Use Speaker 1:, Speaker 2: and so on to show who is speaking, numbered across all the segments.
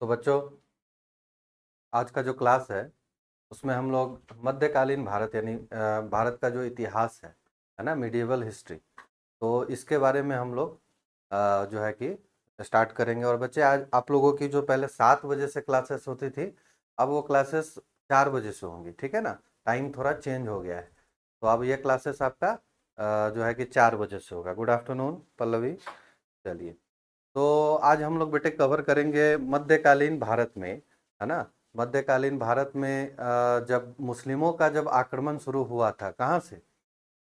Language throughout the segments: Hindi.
Speaker 1: तो बच्चों, आज का जो क्लास है उसमें हम लोग मध्यकालीन भारत यानी भारत का जो इतिहास है ना, मिडिवल हिस्ट्री, तो इसके बारे में हम लोग जो है कि स्टार्ट करेंगे। और बच्चे, आज आप लोगों की जो पहले 7 बजे से क्लासेस होती थी, अब वो क्लासेस 4 बजे से होंगी, ठीक है ना। टाइम थोड़ा चेंज हो गया है, तो अब ये क्लासेस आपका जो है कि 4 बजे से होगा। Good afternoon Pallavi. चलिए, तो आज हम लोग बेटे कवर करेंगे मध्यकालीन भारत में, है ना। मध्यकालीन भारत में जब मुस्लिमों का जब आक्रमण शुरू हुआ था, कहाँ से?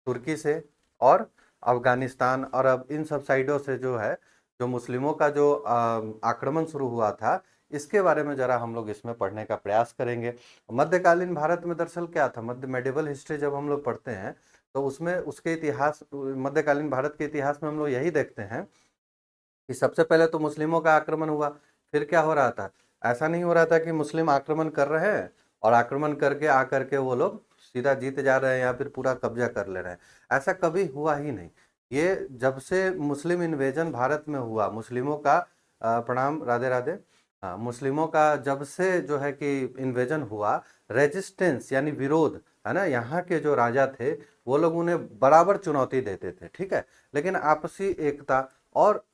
Speaker 1: तुर्की से और अफगानिस्तान और अब इन सब साइडों से जो है, जो मुस्लिमों का जो आक्रमण शुरू हुआ था, इसके बारे में जरा हम लोग इसमें पढ़ने का प्रयास करेंगे। मध्यकालीन भारत में दरअसल क्या था, मध्य मेडिवल हिस्ट्री जब हम लोग पढ़ते हैं तो उसमें उसके इतिहास, मध्यकालीन भारत के इतिहास में हम लोग यही देखते हैं कि सबसे पहले तो मुस्लिमों का आक्रमण हुआ। फिर क्या हो रहा था? ऐसा नहीं हो रहा था कि मुस्लिम आक्रमण कर रहे हैं और आक्रमण करके आकर के वो लोग सीधा जीत जा रहे हैं या फिर पूरा कब्जा कर ले रहे हैं। ऐसा कभी हुआ ही नहीं। ये जब से मुस्लिम इन्वेजन भारत में हुआ, मुस्लिमों का प्रणाम, राधे राधे। हाँ, मुस्लिमों का जब से जो है कि इन्वेजन हुआ, रेजिस्टेंस यानी विरोध, है ना, यहाँ के जो राजा थे वो लोग उन्हें बराबर चुनौती देते थे, ठीक है। लेकिन आपसी एकता और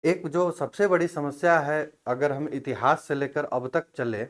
Speaker 1: एक जो सबसे बड़ी समस्या है, अगर हम इतिहास से लेकर अब तक चले,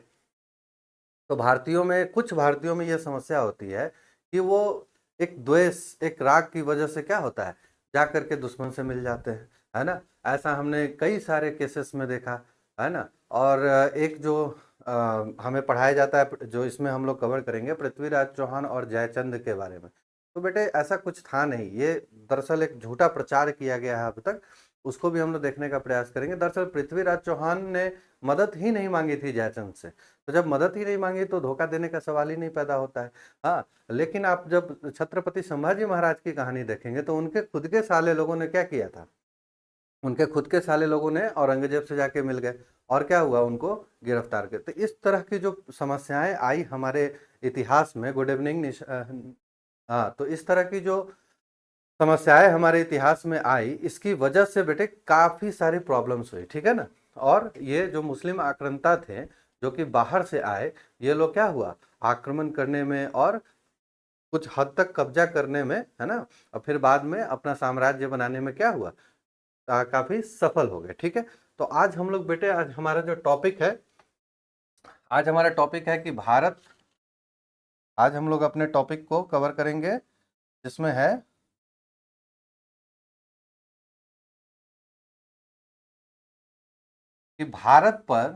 Speaker 1: तो भारतीयों में, कुछ भारतीयों में यह समस्या होती है कि वो एक द्वेष, एक राग की वजह से क्या होता है, जा करके दुश्मन से मिल जाते हैं, है ना। ऐसा हमने कई सारे केसेस में देखा, है ना। और एक जो हमें पढ़ाया जाता है, जो इसमें हम लोग कवर करेंगे, पृथ्वीराज चौहान और जयचंद के बारे में। तो बेटे, ऐसा कुछ था नहीं, ये दरअसल एक झूठा प्रचार किया गया है अब तक। उसको भी हम लोग देखने का प्रयास करेंगे। दरअसल पृथ्वीराज चौहान ने मदद ही नहीं मांगी थी जयचंद से, तो जब मदद ही नहीं मांगी तो धोखा देने का सवाल ही नहीं पैदा होता है। हाँ, लेकिन आप जब छत्रपति संभाजी महाराज की कहानी देखेंगे तो उनके खुद के साले लोगों ने क्या किया था, उनके खुद के साले लोगों ने औरंगजेब से जाके मिल गए और क्या हुआ, उनको गिरफ्तार किया। तो इस तरह की जो समस्याएं आई हमारे इतिहास में, गुड इवनिंग हाँ, तो इस तरह की जो समस्याएं हमारे इतिहास में आई, इसकी वजह से बेटे काफी सारी प्रॉब्लम्स हुई, ठीक है ना। और ये जो मुस्लिम आक्रांता थे, जो कि बाहर से आए, ये लोग क्या हुआ, आक्रमण करने में और कुछ हद तक कब्जा करने में, है ना, और फिर बाद में अपना साम्राज्य बनाने में क्या हुआ, काफी सफल हो गए, ठीक है। तो आज हम लोग बेटे, आज हमारा जो टॉपिक है, आज हमारा टॉपिक है कि भारत, आज हम लोग अपने टॉपिक को कवर करेंगे जिसमें है कि भारत पर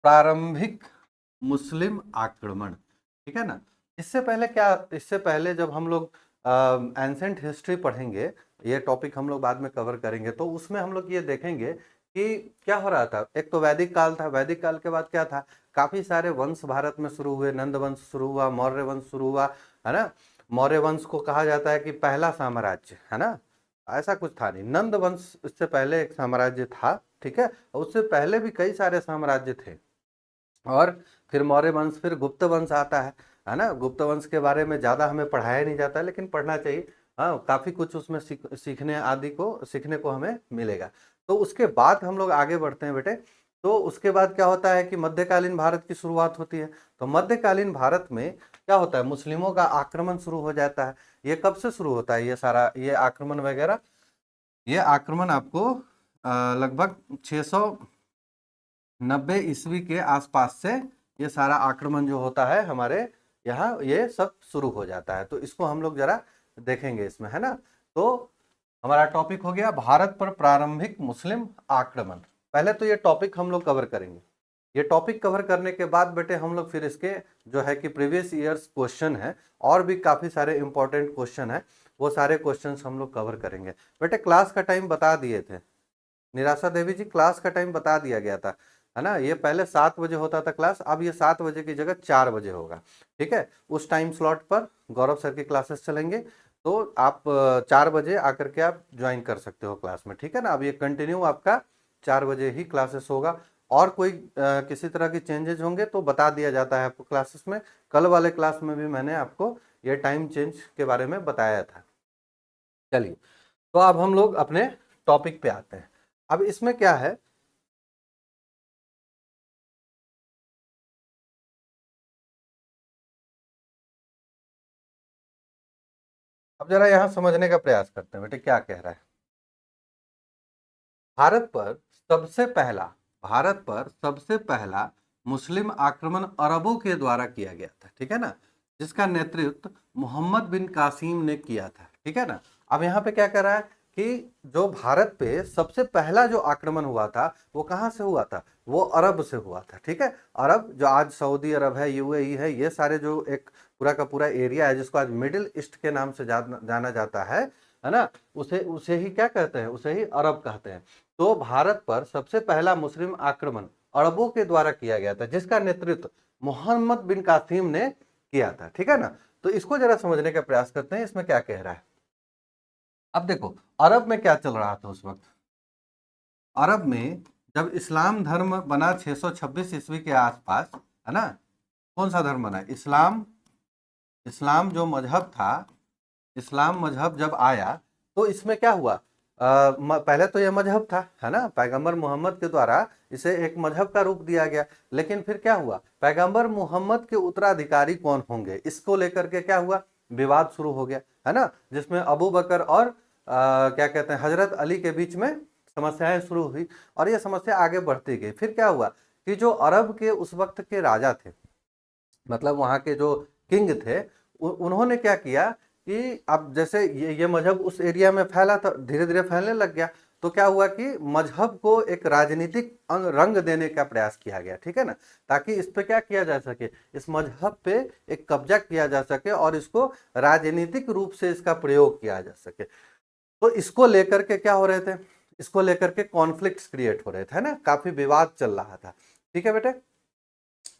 Speaker 1: प्रारंभिक मुस्लिम आक्रमण, ठीक है ना। इससे पहले क्या, इससे पहले जब हम लोग एंसेंट हिस्ट्री पढ़ेंगे, ये टॉपिक हम लोग बाद में कवर करेंगे, तो उसमें हम लोग ये देखेंगे कि क्या हो रहा था। एक तो वैदिक काल था, वैदिक काल के बाद क्या था, काफी सारे वंश भारत में शुरू हुए, नंद वंश शुरू हुआ, मौर्य वंश शुरू हुआ, है ना। मौर्य वंश को कहा जाता है कि पहला साम्राज्य, है ना। ऐसा कुछ था नहीं, नंद वंश इससे पहले एक साम्राज्य था, ठीक है। और उससे पहले भी कई सारे साम्राज्य थे। और फिर मौर्य वंश, फिर गुप्त वंश आता है ना। गुप्त वंश के बारे में ज़्यादा हमें पढ़ाया नहीं जाता है, लेकिन पढ़ना चाहिए। हाँ, काफ़ी कुछ उसमें सीखने आदि को, सीखने को हमें मिलेगा। तो उसके बाद हम लोग आगे बढ़ते हैं बेटे। तो उसके बाद क्या होता है कि मध्यकालीन भारत की शुरुआत होती है। तो मध्यकालीन भारत में क्या होता है, मुस्लिमों का आक्रमण शुरू हो जाता है। ये कब से शुरू होता है, ये सारा ये आक्रमण वगैरह? ये आक्रमण आपको लगभग 690 ईस्वी के आसपास से ये सारा आक्रमण जो होता है हमारे यहाँ, ये सब शुरू हो जाता है। तो इसको हम लोग जरा देखेंगे इसमें, है ना। तो हमारा टॉपिक हो गया भारत पर प्रारंभिक मुस्लिम आक्रमण। पहले तो ये टॉपिक हम लोग कवर करेंगे। ये टॉपिक कवर करने के बाद बेटे हम लोग फिर इसके जो है कि प्रीवियस ईयर्स क्वेश्चन है, और भी काफ़ी सारे इंपॉर्टेंट क्वेश्चन है, वो सारे क्वेश्चंस हम लोग कवर करेंगे। बेटे, क्लास का टाइम बता दिए थे, निराशा देवी जी, क्लास का टाइम बता दिया गया था, है ना। ये पहले 7 बजे होता था क्लास, अब ये 7 बजे की जगह 4 बजे होगा, ठीक है। उस टाइम स्लॉट पर गौरव सर की क्लासेस चलेंगे, तो आप 4 बजे आकर के आप ज्वाइन कर सकते हो क्लास में, ठीक है ना। अब ये कंटिन्यू आपका 4 बजे ही क्लासेस होगा। और कोई किसी तरह की चेंजेज होंगे तो बता दिया जाता है आपको क्लासेस में। कल वाले क्लास में भी मैंने आपको ये टाइम चेंज के बारे में बताया था। चलिए, तो अब हम लोग अपने टॉपिक पे आते हैं। अब इसमें क्या है, अब जरा यहाँ समझने का प्रयास करते हैं बेटे क्या कह रहा है। भारत पर सबसे पहला भारत पर सबसे पहला मुस्लिम आक्रमण अरबों के द्वारा किया गया था, ठीक है ना, जिसका नेतृत्व मोहम्मद बिन कासिम ने किया था, ठीक है ना। अब यहाँ पे क्या कर रहा है कि जो भारत पे सबसे पहला जो आक्रमण हुआ था वो कहाँ से हुआ था, वो अरब से हुआ था, ठीक है। अरब जो आज सऊदी अरब है, यूएई है, ये सारे जो एक पूरा का पूरा एरिया है जिसको आज मिडिल ईस्ट के नाम से जाना जाता है ना, उसे उसे ही क्या कहते हैं, उसे ही अरब कहते हैं। तो भारत पर सबसे पहला मुस्लिम आक्रमण अरबों के द्वारा किया गया था, जिसका नेतृत्व मोहम्मद बिन कासिम ने किया था, ठीक है ना। तो इसको जरा समझने का प्रयास करते हैं, इसमें क्या कह रहा है। अब देखो अरब में क्या चल रहा था उस वक्त। अरब में जब इस्लाम धर्म बना 626 ईस्वी के आसपास, है ना, कौन सा धर्म बना, इस्लाम। इस्लाम जो मजहब था, इस्लाम मजहब जब आया तो इसमें क्या हुआ, पहले तो यह मजहब था, है ना, पैगंबर मोहम्मद के द्वारा इसे एक मजहब का रूप दिया गया। लेकिन फिर क्या हुआ, पैगंबर मोहम्मद के उत्तराधिकारी कौन होंगे, इसको लेकर के क्या हुआ, विवाद शुरू हो गया, है ना, जिसमें अबू बकर और क्या कहते हैं हजरत अली के बीच में समस्याएं शुरू हुई और ये समस्या आगे बढ़ती गई। फिर क्या हुआ कि जो अरब के उस वक्त के राजा थे, मतलब वहाँ के जो किंग थे, उन्होंने क्या किया कि अब जैसे ये मजहब उस एरिया में फैला था, धीरे धीरे फैलने लग गया, तो क्या हुआ कि मजहब को एक राजनीतिक रंग देने का प्रयास किया गया, ठीक है ना, ताकि इस पे क्या किया जा सके, इस मजहब पे एक कब्जा किया जा सके और इसको राजनीतिक रूप से इसका प्रयोग किया जा सके। तो इसको लेकर के क्या हो रहे थे, इसको लेकर के कॉन्फ्लिक्ट्स क्रिएट हो रहे थे, है ना, काफी विवाद चल रहा था, ठीक है बेटे।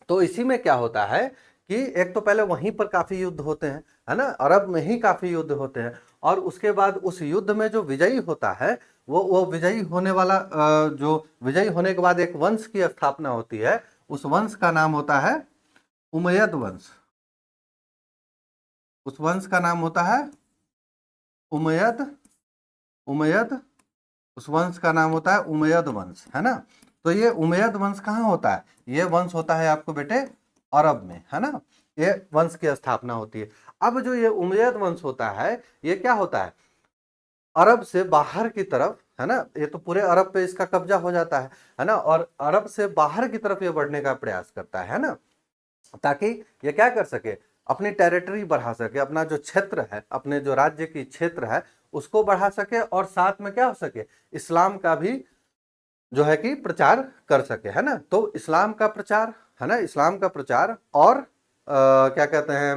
Speaker 1: तो इसी में क्या होता है कि एक तो पहले वहीं पर काफी युद्ध होते हैं, है ना, अरब में ही काफी युद्ध होते हैं, और उसके बाद उस युद्ध में जो विजयी होता है वो विजयी होने वाला जो विजयी होने के बाद एक वंश की स्थापना होती है, उस वंश का नाम होता है उमैयद वंश। उस वंश का नाम होता है उमैयद उमैयद उस वंश का नाम होता है उमैयद वंश, है ना। तो ये उमैयद वंश कहाँ होता है, ये वंश होता है आपको बेटे अरब में, है ना, ये वंश की स्थापना होती है। अब जो ये उमैयद वंश होता है ये क्या होता है, अरब से बाहर की तरफ, है ना, ये तो पूरे अरब पे इसका कब्जा हो जाता है ना, और अरब से बाहर की तरफ ये बढ़ने का प्रयास करता है ना, ताकि ये क्या कर सके, अपनी टेरिटरी बढ़ा सके, अपना जो क्षेत्र है, अपने जो राज्य की क्षेत्र है उसको बढ़ा सके, और साथ में क्या हो सके, इस्लाम का भी जो है कि प्रचार कर सके, है ना। तो इस्लाम का प्रचार, है ना, इस्लाम का प्रचार और क्या कहते हैं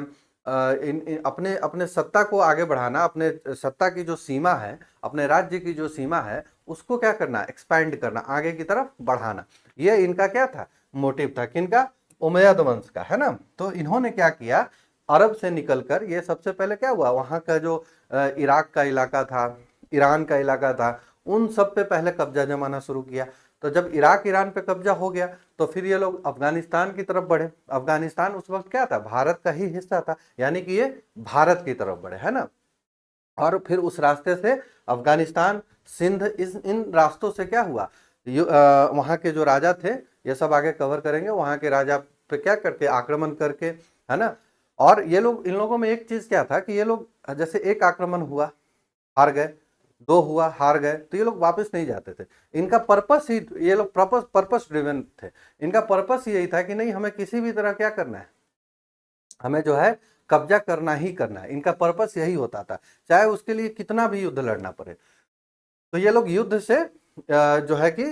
Speaker 1: अपने अपने सत्ता को आगे बढ़ाना, अपने सत्ता की जो सीमा है, अपने राज्य की जो सीमा है उसको क्या करना, एक्सपैंड करना, आगे की तरफ बढ़ाना, ये इनका क्या था, मोटिव था, किनका, उमैयद वंश का, है ना। तो इन्होंने क्या किया, अरब से निकलकर ये सबसे पहले क्या हुआ, वहां का जो इराक का इलाका था, ईरान का इलाका था, उन सब पे पहले कब्जा जमाना शुरू किया। तो जब इराक ईरान पे कब्जा हो गया तो फिर ये लोग अफगानिस्तान की तरफ बढ़े। अफगानिस्तान उस वक्त क्या था, भारत का ही हिस्सा था, यानी कि ये भारत की तरफ बढ़े, है ना। और फिर उस रास्ते से अफगानिस्तान, सिंध, इन रास्तों से क्या हुआ, वहाँ के जो राजा थे, ये सब आगे कवर करेंगे, वहाँ के राजा पे क्या करके आक्रमण करके, है ना। और ये लोग, इन लोगों में एक चीज क्या था कि ये लोग जैसे एक आक्रमण हुआ हार गए, दो हुआ हार गए, तो ये लोग वापस नहीं जाते थे। इनका पर्पस ही, ये लोग पर्पस ड्रिवन थे, इनका पर्पस यही था कि नहीं हमें किसी भी तरह क्या करना है, हमें जो है कब्जा करना ही करना है, इनका पर्पस यही होता था, चाहे उसके लिए कितना भी युद्ध लड़ना पड़े। तो ये लोग युद्ध से जो है कि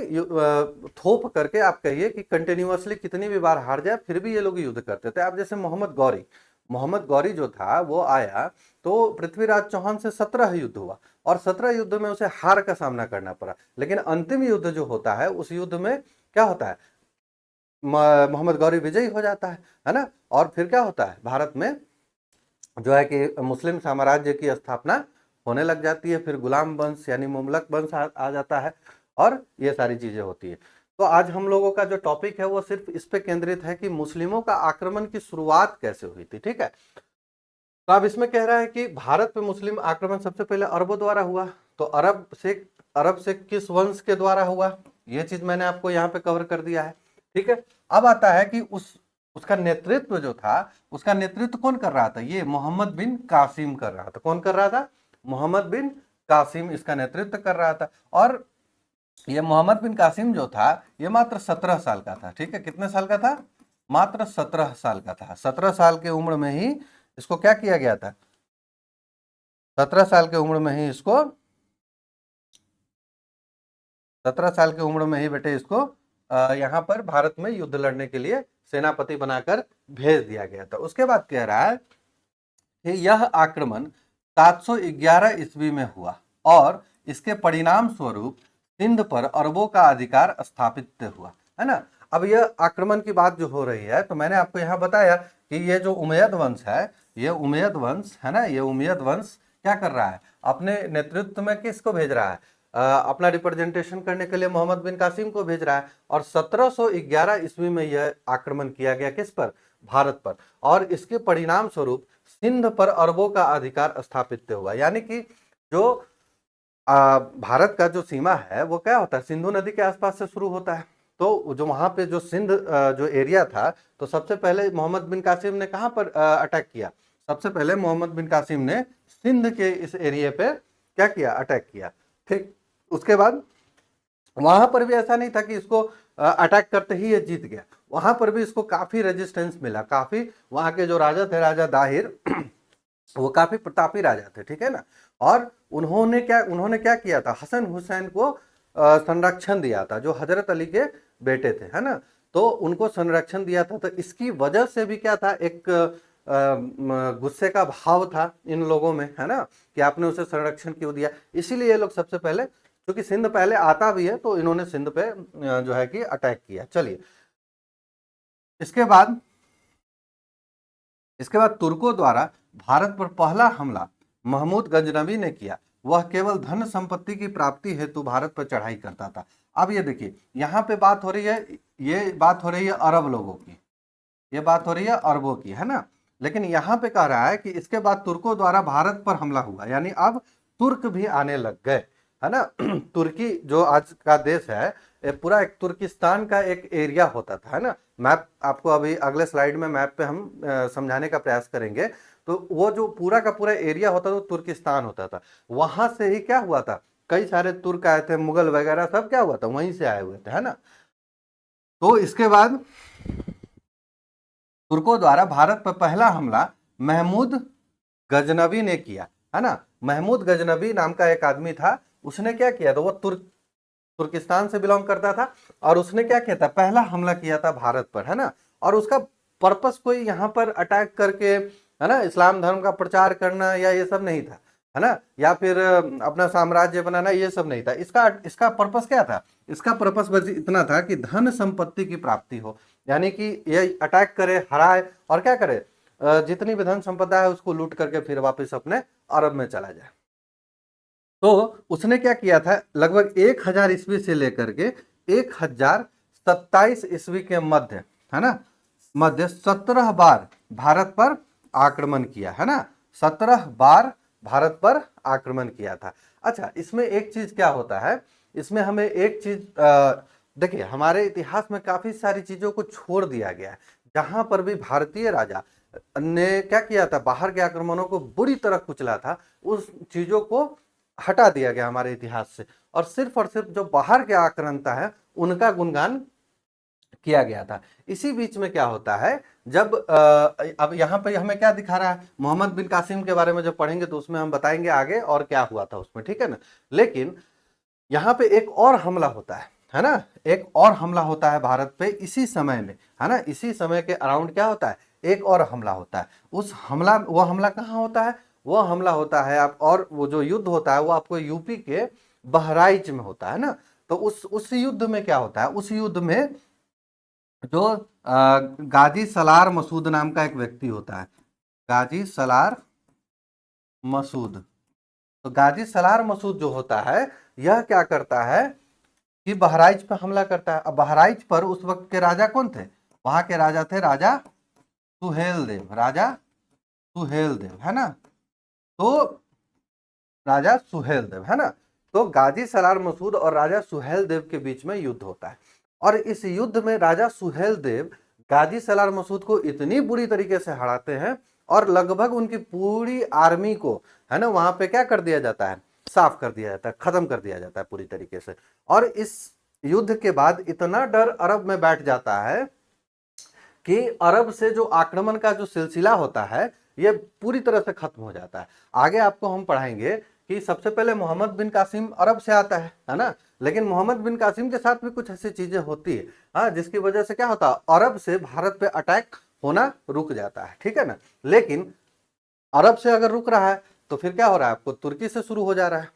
Speaker 1: थोप करके आप कहिए कि कंटिन्यूअसली कितनी भी बार हार जाए फिर भी ये लोग युद्ध करते थे। अब जैसे मोहम्मद गौरी जो था वो आया तो पृथ्वीराज चौहान से 17 युद्ध हुआ और 17 युद्ध में उसे हार का सामना करना पड़ा, लेकिन अंतिम युद्ध जो होता है उस युद्ध में क्या होता है, मोहम्मद गौरी विजयी हो जाता है ना। और फिर क्या होता है, भारत में जो है कि मुस्लिम साम्राज्य की स्थापना होने लग जाती है, फिर गुलाम वंश यानी मुमलक वंश आ जाता है और ये सारी चीजें होती है। तो आज हम लोगों का जो टॉपिक है वो सिर्फ इस पे केंद्रित है कि मुस्लिमों का आक्रमण की शुरुआत कैसे हुई थी, ठीक है। तो अब इसमें कह रहा है कि भारत पे मुस्लिम आक्रमण सबसे पहले अरबों द्वारा हुआ, तो अरब से किस वंश के द्वारा हुआ, ये चीज मैंने आपको यहाँ पे कवर कर दिया है, ठीक है। अब आता है कि उसका नेतृत्व जो था, उसका नेतृत्व कौन कर रहा था? ये मोहम्मद बिन कासिम कर रहा था। कौन कर रहा था? मोहम्मद बिन कासिम इसका नेतृत्व कर रहा था। और ये मोहम्मद बिन कासिम जो था, ये मात्र 17 साल का था। ठीक है, कितने साल का था? मात्र 17 साल का था। 17 साल की उम्र में ही इसको क्या किया गया था? 17 साल की उम्र में ही इसको 17 साल की उम्र में ही बेटे इसको यहाँ पर भारत में युद्ध लड़ने के लिए सेनापति बनाकर भेज दिया गया था। उसके बाद कह रहा है कि यह आक्रमण 711 ईस्वी में हुआ और इसके परिणाम स्वरूप सिंध पर अरबों का अधिकार स्थापित हुआ, है ना। अब यह आक्रमण की बात जो हो रही है, तो मैंने आपको यहाँ बताया कि ये जो उमैयद वंश है, ये उमैयद वंश है ना, ये उमैयद वंश क्या कर रहा है? अपने नेतृत्व में किसको भेज रहा है? अपना रिप्रेजेंटेशन करने के लिए मोहम्मद बिन कासिम को भेज रहा है। और 1711 ईस्वी में यह आक्रमण किया गया, किस पर? भारत पर। और इसके परिणाम स्वरूप सिंध पर अरबों का अधिकार स्थापित हुआ। यानी कि जो भारत का जो सीमा है वो क्या होता है? सिंधु नदी के आसपास से शुरू होता है। तो जो वहां पे जो सिंध जो एरिया था, तो सबसे पहले मोहम्मद बिन कासिम ने कहां पर अटैक किया? सबसे पहले मोहम्मद बिन कासिम ने सिंध के इस एरिया पे क्या किया? अटैक किया। ठीक, उसके बाद वहां पर भी ऐसा नहीं था कि इसको अटैक करते ही ये जीत गया। वहां पर भी इसको काफी रेजिस्टेंस मिला। काफी वहां के जो राजा थे, राजा दाहिर वो काफी प्रतापी राजा थे, ठीक है ना। और उन्होंने क्या किया था? हसन हुसैन को संरक्षण दिया था, जो हजरत अली के बेटे थे, है ना। तो उनको संरक्षण दिया था। तो इसकी वजह से भी क्या था? एक गुस्से का भाव था इन लोगों में, है ना, कि आपने उसे संरक्षण क्यों दिया। इसीलिए ये लोग सबसे पहले, क्योंकि सिंध पहले आता भी है, तो इन्होंने सिंध पे जो है कि अटैक किया। चलिए, इसके बाद तुर्कों द्वारा भारत पर पहला हमला महमूद गजनवी ने किया। वह केवल धन संपत्ति की प्राप्ति हेतु भारत पर चढ़ाई करता था। अब ये देखिए, यहाँ पे बात हो रही है, ये बात हो रही है अरब लोगों की, ये बात हो रही है अरबों की, है ना। लेकिन यहाँ पे कह रहा है कि इसके बाद तुर्कों द्वारा भारत पर हमला हुआ, यानी अब तुर्क भी आने लग गए, है ना। तुर्की जो आज का देश है, ये पूरा एक तुर्किस्तान का एक एरिया होता था, है ना। मैप आपको अभी अगले स्लाइड में मैप पे हम समझाने का प्रयास करेंगे। तो वो जो पूरा का पूरा एरिया होता था, वो तुर्किस्तान होता था। वहां से ही क्या हुआ था? कई सारे तुर्क आए थे, मुगल वगैरह सब क्या हुआ था? वहीं से आए हुए थे, है ना। तो इसके बाद तुर्कों द्वारा भारत पर पहला हमला महमूद गजनवी ने किया, है ना। महमूद गजनवी नाम का एक आदमी था, उसने क्या किया था? वो तुर्किस्तान से बिलोंग करता था, और उसने क्या किया था? पहला हमला किया था भारत पर, है ना। और उसका पर्पस कोई यहाँ पर अटैक करके, है ना, इस्लाम धर्म का प्रचार करना या ये सब नहीं था, है ना, या फिर अपना साम्राज्य बनाना, ये सब नहीं था। इसका पर्पस क्या था? इसका पर्पस बस इतना था कि धन संपत्ति की प्राप्ति हो। यानी कि ये अटैक करे, हराए, और क्या करे? जितनी भी धन संपदा है उसको लूट करके फिर वापस अपने अरब में चला जाए। तो उसने क्या किया था? लगभग 1000 ईस्वी से लेकर के 1027 ईस्वी के मध्य, है ना, मध्य 17 बार भारत पर आक्रमण किया, है ना। 17 बार भारत पर आक्रमण किया था। अच्छा, इसमें एक चीज क्या होता है, इसमें हमें एक चीज देखिए, हमारे इतिहास में काफी सारी चीजों को छोड़ दिया गया है। जहां पर भी भारतीय राजा ने क्या किया था? बाहर के आक्रमणों को बुरी तरह कुचला था, उस चीजों को हटा दिया गया हमारे इतिहास से, और सिर्फ जो बाहर के आक्रांता है उनका गुणगान किया गया था। इसी बीच में क्या होता है, जब अब यहाँ पे हमें क्या दिखा रहा है? मोहम्मद बिन कासिम के बारे में जब पढ़ेंगे तो उसमें हम बताएंगे आगे और क्या हुआ था उसमें, ठीक है ना। लेकिन यहाँ पे एक और हमला होता है ना, एक और हमला होता है भारत पे इसी समय में, है ना। इसी समय के अराउंड क्या होता है? एक और हमला होता है। वो हमला कहाँ होता है? वो हमला होता है आप, और वो जो युद्ध होता है वो आपको यूपी के बहराइच में होता है ना। तो उस युद्ध में क्या होता है? उस युद्ध में जो गाजी सलार मसूद नाम का एक व्यक्ति होता है, गाजी सलार मसूद। तो गाजी सलार मसूद जो होता है, यह क्या करता है कि बहराइच पर हमला करता है। अब बहराइच पर उस वक्त के राजा कौन थे? वहां के राजा थे राजा सुहेल देव, राजा सुहेल देव, है ना। तो राजा सुहेल देव, है ना। तो गाजी सलार मसूद और राजा सुहेल देव के बीच में युद्ध होता है, और इस युद्ध में राजा सुहेल देव गाजी सलार मसूद को इतनी बुरी तरीके से हराते हैं और लगभग उनकी पूरी आर्मी को, है ना, वहां पे क्या कर दिया जाता है, साफ कर दिया जाता है, खत्म कर दिया जाता है पूरी तरीके से। और इस युद्ध के बाद इतना डर अरब में बैठ जाता है कि अरब से जो आक्रमण का जो सिलसिला होता है ये पूरी तरह से खत्म हो जाता है। आगे आपको हम पढ़ाएंगे कि सबसे पहले मोहम्मद बिन कासिम अरब से आता है ना, लेकिन मोहम्मद बिन कासिम के साथ भी कुछ ऐसी चीजें होती है, हाँ, जिसकी वजह से क्या होता है, अरब से भारत पे अटैक होना रुक जाता है, ठीक है ना। लेकिन अरब से अगर रुक रहा है तो फिर क्या हो रहा है, आपको तुर्की से शुरू हो जा रहा है।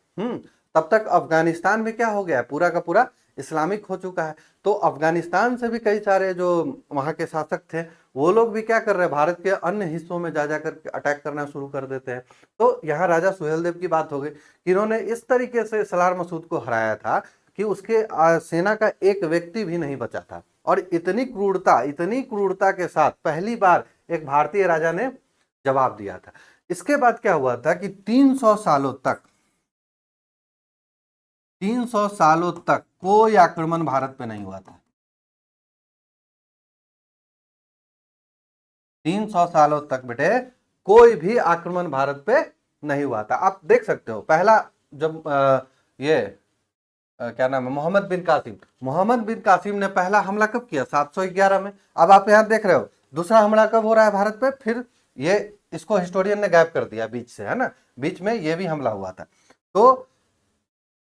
Speaker 1: तब तक अफगानिस्तान में क्या हो गया है, पूरा का पूरा इस्लामिक हो चुका है। तो अफगानिस्तान से भी कई सारे जो वहां के शासक थे वो लोग भी क्या कर रहे हैं, भारत के अन्य हिस्सों में जा जाकर अटैक करना शुरू कर देते हैं। तो यहाँ राजा सुहेल देव की बात हो गई कि इन्होंने इस तरीके से सलार मसूद को हराया था कि उसके सेना का एक व्यक्ति भी नहीं बचा था। और इतनी क्रूरता के साथ पहली बार एक भारतीय राजा ने जवाब दिया था। इसके बाद क्या हुआ था कि 300 सालों तक कोई आक्रमण भारत पे नहीं हुआ था। 300 सालों तक बेटे कोई भी आक्रमण भारत पे नहीं हुआ था। आप देख सकते हो पहला जब ये क्या नाम है, मोहम्मद बिन कासिम ने पहला हमला कब किया, 711 में। अब आप यहां देख रहे हो दूसरा हमला कब हो रहा है भारत पे, फिर ये इसको हिस्टोरियन ने गायब कर दिया बीच से, है ना, बीच में ये भी हमला हुआ था। तो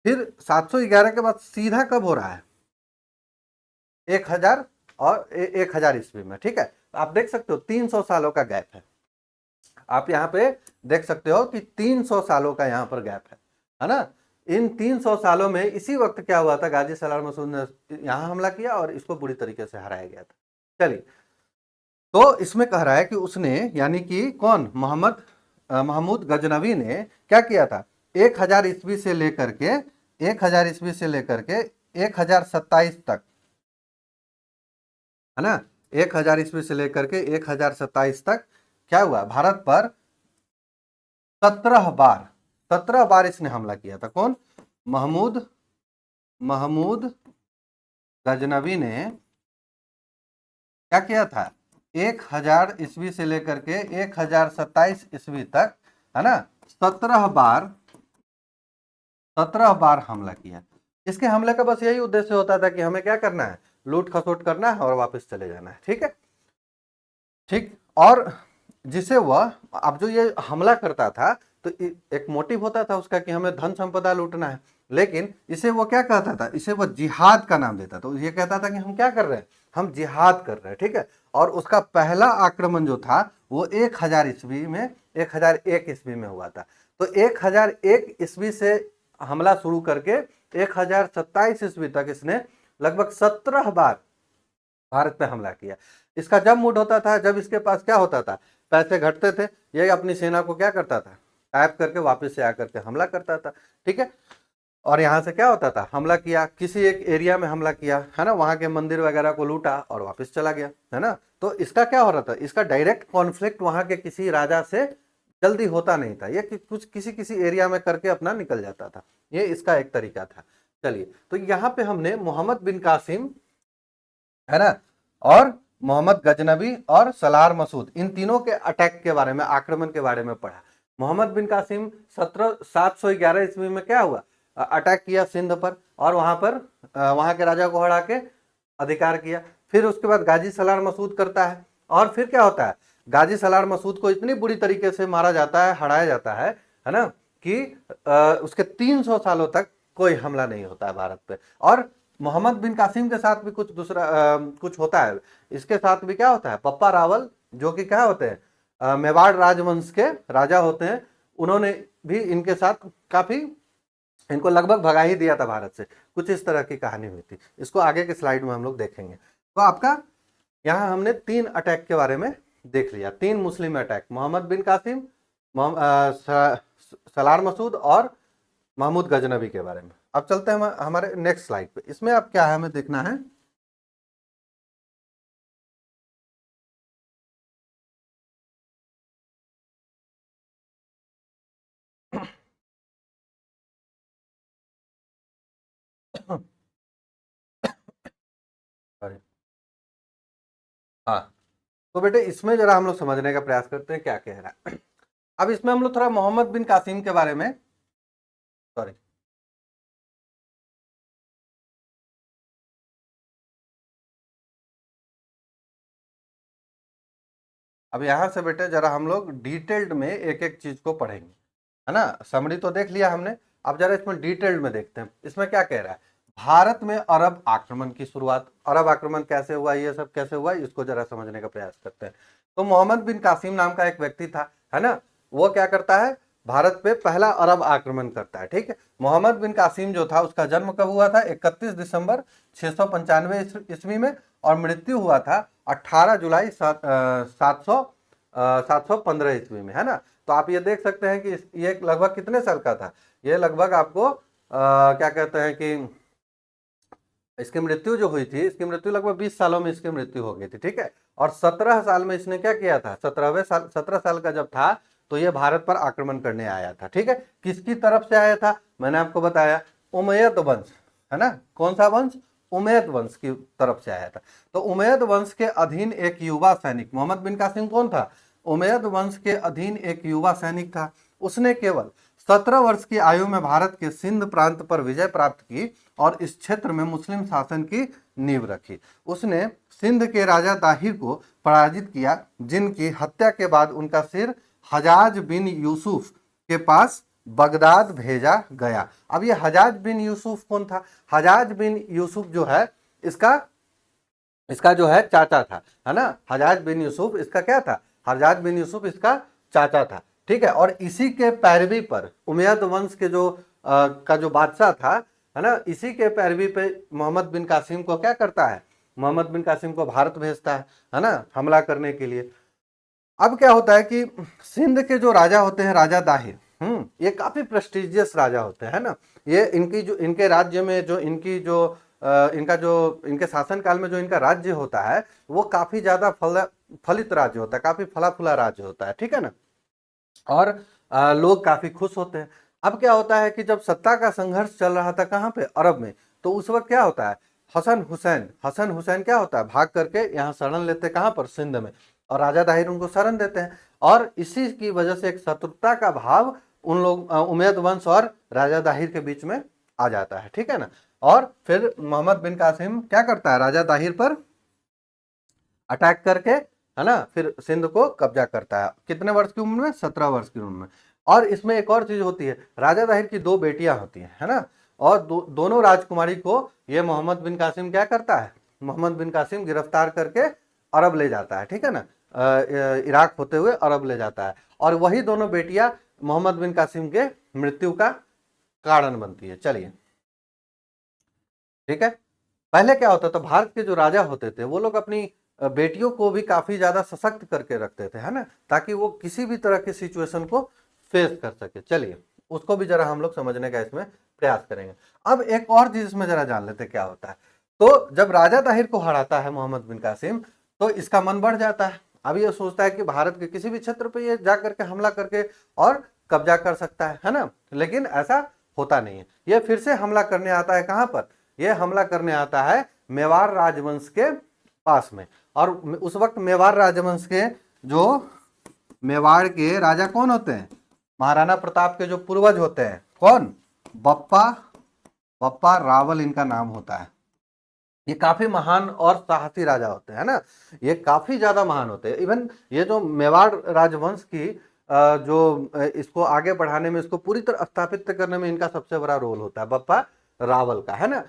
Speaker 1: फिर 711 के बाद सीधा कब हो रहा है, 1000 और 1000 ईस्वी में, ठीक है। आप देख सकते हो 300 सालों का गैप है। आप यहाँ पे देख सकते हो कि 300 सालों का यहाँ पर गैप है ना। इन 300 सालों में इसी वक्त क्या हुआ था, गाजी सलार मसूद ने यहाँ हमला किया और इसको बुरी तरीके से हराया गया था। चलिए, तो इसमें कह रहा है कि उसने, यानी कि कौन, महमूद गजनवी ने क्या किया था, 1000 ईस्वी से लेकर के 1000 ईस्वी से लेकर के 1027 तक, है ना, 1000 ईस्वी से लेकर के 1027 तक क्या हुआ, भारत पर 17 बार इसने हमला किया था। कौन, महमूद गजनवी ने क्या किया था, 1000 ईस्वी से लेकर के 1027 ईस्वी तक, है ना, 17 बार हमला किया। इसके हमले का बस यही उद्देश्य होता था कि हमें क्या करना है, लूट खसोट करना है और वापस चले जाना है, ठीक है, ठीक। और जिसे वह, अब जो ये हमला करता था तो एक मोटिव होता था उसका कि हमें धन संपदा लूटना है, लेकिन इसे वो क्या कहता था, इसे वो जिहाद का नाम देता। तो ये कहता था कि हम क्या कर रहे हैं, हम जिहाद कर रहे हैं, ठीक है। और उसका पहला आक्रमण जो था वो 1000 ईस्वी में, 1001 ईस्वी में हुआ था। तो 1001 ईस्वी से हमला शुरू करके 1027 ईस्वी तक इसने लगभग 17 बार भारत पे हमला किया। इसका जब मूड होता था, जब इसके पास क्या होता था, पैसे घटते थे, ये अपनी सेना को क्या करता था, टाइप करके वापस से आकर के हमला करता था, ठीक है। और यहाँ से क्या होता था, हमला किया, किसी एक एरिया में हमला किया, है ना, वहां के मंदिर वगैरह को लूटा और वापस चला गया, है ना। तो इसका क्या हो रहा था, इसका डायरेक्ट कॉन्फ्लिक्ट वहां के किसी राजा से जल्दी होता नहीं था, ये कुछ किसी किसी एरिया में करके अपना निकल जाता था। ये इसका एक तरीका था। चलिए, तो यहाँ पे हमने मोहम्मद बिन कासिम, है ना, और मोहम्मद गजनबी और सलार मसूद, इन तीनों के अटैक के बारे में, आक्रमण के बारे में पढ़ा। मोहम्मद बिन कासिम 711 ईस्वी में क्या हुआ, अटैक किया सिंध पर और वहां पर वहां के राजा को हरा के अधिकार किया। फिर उसके बाद गाजी सलार मसूद करता है और फिर क्या होता है, गाजी सलार मसूद को इतनी बुरी तरीके से मारा जाता है, हराया जाता है ना, कि उसके 300 सालों तक कोई हमला नहीं होता है भारत पे। और मोहम्मद बिन कासिम के साथ भी कुछ दूसरा कुछ होता है। इसके साथ भी क्या होता है, पप्पा रावल जो कि क्या होते हैं, मेवाड़ राजवंश के राजा होते हैं, उन्होंने भी इनके साथ काफी, इनको लगभग भगा ही दिया था भारत से। कुछ इस तरह की कहानी हुई थी, इसको आगे के स्लाइड में हम लोग देखेंगे। तो आपका यहाँ हमने 3 अटैक के बारे में देख लिया, 3 मुस्लिम अटैक, मोहम्मद बिन कासिम, सलार मसूद और महमूद गजनबी के बारे में। अब चलते हैं हमारे नेक्स्ट स्लाइड पे। इसमें अब क्या है हमें देखना है, सॉरी, हाँ, तो बेटे इसमें जरा हम लोग समझने का प्रयास करते हैं क्या कह रहा है। अब इसमें हम लोग थोड़ा मोहम्मद बिन कासिम के बारे में, सॉरी, अब यहाँ से बेटे जरा हम लोग डिटेल्ड में एक एक चीज को पढ़ेंगे, है ना। समरी तो देख लिया हमने, अब जरा इसमें डिटेल्ड में देखते हैं इसमें क्या कह रहा है। भारत में अरब आक्रमण की शुरुआत, अरब आक्रमण कैसे हुआ, ये सब कैसे हुआ, इसको जरा समझने का प्रयास करते हैं। तो मोहम्मद बिन कासिम नाम का एक व्यक्ति था, है ना। वो क्या करता है, भारत पे पहला अरब आक्रमण करता है, ठीक है। मोहम्मद बिन कासिम जो था उसका जन्म कब हुआ था, 31 दिसंबर 695 ईस्वी में, और मृत्यु हुआ था 18 जुलाई 715 ईस्वी में, है ना। तो आप ये देख सकते हैं कि ये लगभग कितने साल का था, ये लगभग आपको क्या कहते हैं कि इसकी मृत्यु जो हुई थी, इसकी मृत्यु लगभग 20 सालों में इसकी मृत्यु हो गई थी, ठीक है। और 17 साल में इसने क्या किया था, 17 साल का जब था तो ये भारत पर आक्रमण करने आया था, ठीक है। किसकी तरफ से आया था, मैंने आपको बताया, उमैयद वंश, है ना। कौन सा वंश, उमैयद वंश की तरफ से आया था। तो उमैयद वंश के अधीन एक युवा सैनिक, मोहम्मद बिन कासिम कौन था, उमैयद वंश के अधीन एक युवा सैनिक था। उसने केवल 17 वर्ष की आयु में भारत के सिंध प्रांत पर विजय प्राप्त की और इस क्षेत्र में मुस्लिम शासन की नींव रखी। उसने सिंध के राजा ताहिर को पराजित किया, जिनकी हत्या के बाद उनका सिर हजाज बिन यूसुफ के पास बगदाद भेजा गया। अब ये हजाज बिन यूसुफ कौन था, हजाज बिन यूसुफ जो है इसका इसका जो है चाचा था, है ना। हजाज बिन यूसुफ इसका क्या था, हजाज बिन यूसुफ इसका चाचा था, ठीक है। और इसी के पैरवी पर उमैयद वंश के जो का जो बादशाह था, है ना, इसी के पैरवी पे मोहम्मद बिन कासिम को क्या करता है, मोहम्मद बिन कासिम को भारत भेजता है ना, हमला करने के लिए। अब क्या होता है कि सिंध के जो राजा होते हैं, राजा दाहिर, ये काफी प्रेस्टिजियस राजा होते हैं, ना। ये इनकी जो इनके राज्य में जो इनकी जो इनका जो इनके शासन काल में जो इनका राज्य होता है वो काफी ज्यादा फलित राज्य होता है, काफी फला फूला राज्य होता है, ठीक है ना। और लोग काफी खुश होते हैं। अब क्या होता है कि जब सत्ता का संघर्ष चल रहा था कहाँ पे, अरब में, तो उस वक्त क्या होता है, हसन हुसैन क्या होता है, भाग करके यहाँ शरण लेते कहाँ पर, सिंध में, और राजा दाहिर उनको शरण देते हैं। और इसी की वजह से एक शत्रुता का भाव उन लोग उमैयद वंश और राजा दाहिर के बीच में आ जाता है, ठीक है ना। और फिर मोहम्मद बिन कासिम क्या करता है, राजा दाहिर पर अटैक करके, है ना, फिर सिंध को कब्जा करता है। कितने वर्ष की उम्र में, 17 वर्ष की उम्र में। और इसमें एक और चीज होती है, राजा दाहिर की दो बेटियां होती हैं, है ना। और दोनों राजकुमारी को ये मोहम्मद बिन कासिम क्या करता है, मोहम्मद बिन कासिम गिरफ्तार करके अरब ले जाता है, ठीक है ना। इराक होते हुए अरब ले जाता है, और वही दोनों बेटियां मोहम्मद बिन कासिम के मृत्यु का कारण बनती है। चलिए, ठीक है। पहले क्या होता था, भारत के जो राजा होते थे वो लोग अपनी बेटियों को भी काफी ज्यादा सशक्त करके रखते थे, है ना, ताकि वो किसी भी तरह की सिचुएशन को फेस कर सके। चलिए, उसको भी जरा हम लोग समझने का इसमें प्रयास करेंगे। अब एक और चीज इसमें जरा जान लेते क्या होता है। तो जब राजा ताहिर को हराता है मोहम्मद बिन कासिम, तो इसका मन बढ़ जाता है। अब ये सोचता है कि भारत के किसी भी क्षेत्र पे ये जा करके हमला करके और कब्जा कर सकता है ना। लेकिन ऐसा होता नहीं है, ये फिर से हमला करने आता है, कहां पर, ये हमला करने आता है मेवाड़ राजवंश के पास में। और उस वक्त मेवाड़ राजवंश के जो मेवाड़ के राजा कौन होते हैं, महाराणा प्रताप के जो पूर्वज होते हैं, कौन, बप्पा बप्पा रावल इनका नाम होता है। ये काफी महान और साहसी राजा होते हैं ना, ये काफी ज्यादा महान होते हैं। इवन ये जो मेवाड़ राजवंश की जो इसको आगे बढ़ाने में, इसको पूरी तरह स्थापित करने में इनका सबसे बड़ा रोल होता है बप्पा रावल का, है ना।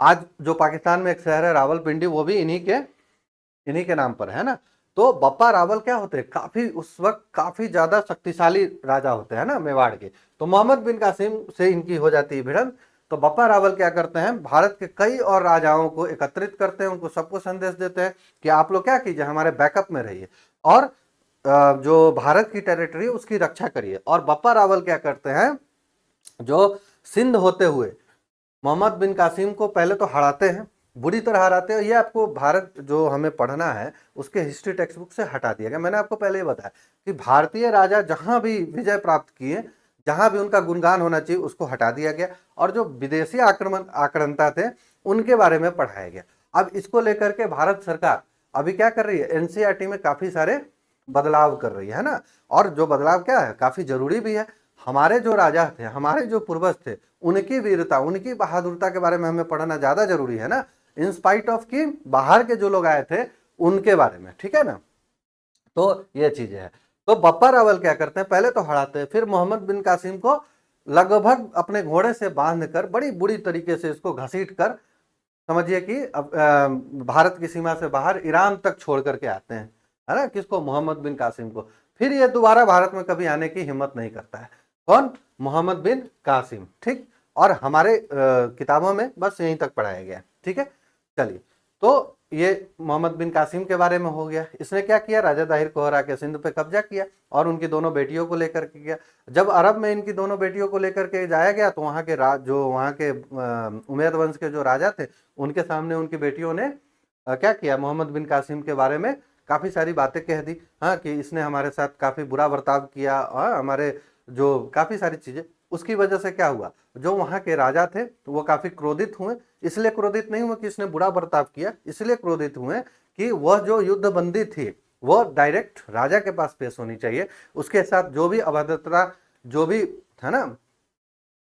Speaker 1: आज जो पाकिस्तान में एक शहर है रावलपिंडी, वो भी इन्हीं के नाम पर है ना। तो बप्पा रावल क्या होते हैं, काफी उस वक्त काफी ज्यादा शक्तिशाली राजा होते हैं ना मेवाड़ के। तो मोहम्मद बिन कासिम से इनकी हो जाती है भिड़ंत। तो बप्पा रावल क्या करते हैं, भारत के कई और राजाओं को एकत्रित करते हैं, उनको सबको संदेश देते हैं कि आप लोग क्या कीजिए, हमारे बैकअप में रहिए और जो भारत की टेरिटरी उसकी रक्षा करिए। और बप्पा रावल क्या करते हैं, जो सिंध होते हुए मोहम्मद बिन कासिम को पहले तो हराते हैं, बुरी तरह हराते हैं। ये आपको भारत जो हमें पढ़ना है उसके हिस्ट्री टेक्स्ट बुक से हटा दिया गया। मैंने आपको पहले ही बताया कि भारतीय राजा जहां भी विजय प्राप्त किए, जहां भी उनका गुणगान होना चाहिए उसको हटा दिया गया, और जो विदेशी आक्रांता थे उनके बारे में पढ़ाया गया। अब इसको लेकर के भारत सरकार अभी क्या कर रही है, एनसीईआरटी में काफी सारे बदलाव कर रही है ना। और जो बदलाव क्या है, काफी जरूरी भी है। हमारे जो राजा थे, हमारे जो पूर्वज थे, उनकी वीरता, उनकी बहादुरता के बारे में हमें पढ़ना ज्यादा जरूरी है ना, इन स्पाइट ऑफ कि बाहर के जो लोग आए थे उनके बारे में, ठीक है ना। तो ये चीजें है। तो बप्पा रावल क्या करते हैं, पहले तो हराते हैं, फिर मोहम्मद बिन कासिम को लगभग अपने घोड़े से बांध कर बड़ी बुरी तरीके से इसको घसीट कर, समझिए कि भारत की सीमा से बाहर ईरान तक छोड़ करके आते हैं, है ना, किसको, मोहम्मद बिन कासिम को। फिर ये दोबारा भारत में कभी आने की हिम्मत नहीं करता है। कौन, मोहम्मद बिन कासिम, ठीक। और हमारे किताबों में बस यहीं तक पढ़ाया गया, ठीक है। चलिए, तो ये मोहम्मद बिन कासिम के बारे में हो गया। इसने क्या किया, राजा दाहिर को हरा के सिंध पे कब्जा किया और उनकी दोनों बेटियों को लेकर के गया। जब अरब में इनकी दोनों बेटियों को लेकर के जाया गया तो वहां के जो वहां के उमैयद वंश के जो राजा थे, उनके सामने उनकी बेटियों ने क्या किया, मोहम्मद बिन कासिम के बारे में काफी सारी बातें कह दी। हाँ, कि इसने हमारे साथ काफी बुरा बर्ताव किया, हमारे जो काफी सारी चीजें। उसकी वजह से क्या हुआ, जो वहां के राजा थे तो वो काफी क्रोधित हुए। इसलिए क्रोधित नहीं हुए कि इसने बुरा बर्ताव किया, इसलिए क्रोधित हुए कि वह जो युद्ध बंदी थी वो डायरेक्ट राजा के पास पेश होनी चाहिए। उसके साथ जो भी अभद्रता, जो भी, है ना,